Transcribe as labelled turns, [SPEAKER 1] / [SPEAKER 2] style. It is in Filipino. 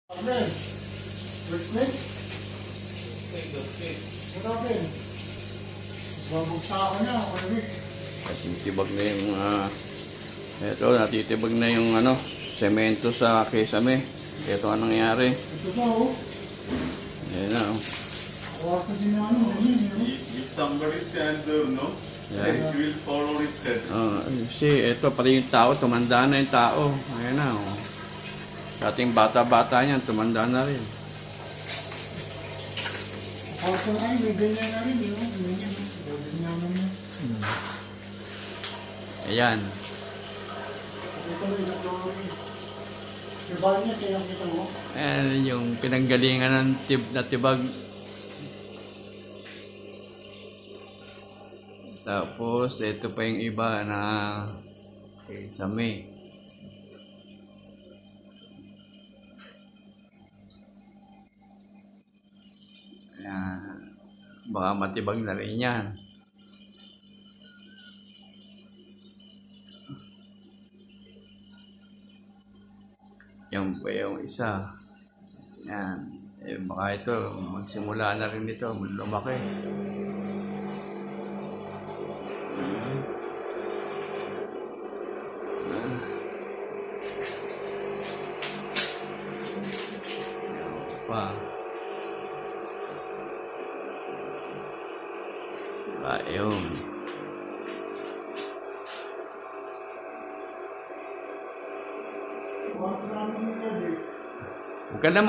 [SPEAKER 1] Okay. Wait. What happened? Babugsa ako na, ulit.
[SPEAKER 2] Natitibag na yung natitibag na yung semento sa kesame. Ito ang nangyari.
[SPEAKER 1] Ito ba, oh?
[SPEAKER 2] Ayan na, oh.
[SPEAKER 1] Kawarta din na
[SPEAKER 3] If somebody stands there, no?
[SPEAKER 2] Yeah.
[SPEAKER 3] It will fall on its head.
[SPEAKER 2] Kasi ito, pati yung tao, tumanda na yung tao. Ayan na, oh. Sa ating bata-bata niyan, tumanda na rin.
[SPEAKER 1] Kawarta na rin, may ganyan na rin, di ba? Ganyan naman yan.
[SPEAKER 2] Ayan.
[SPEAKER 1] Ito rin, ito rin. Yung bahay niya, kaya kita mo?
[SPEAKER 2] Ayan yung pinanggalingan ng tibag. Tapos, ito pa yung iba na kesame. Ayan. Baka matibag na rin yan. Yan pa yung isa. Yan. Baka ito, magsimula na rin ito, lumaki. Ayun.
[SPEAKER 1] Kawarta na rin yung gabi.
[SPEAKER 2] Huwag ka na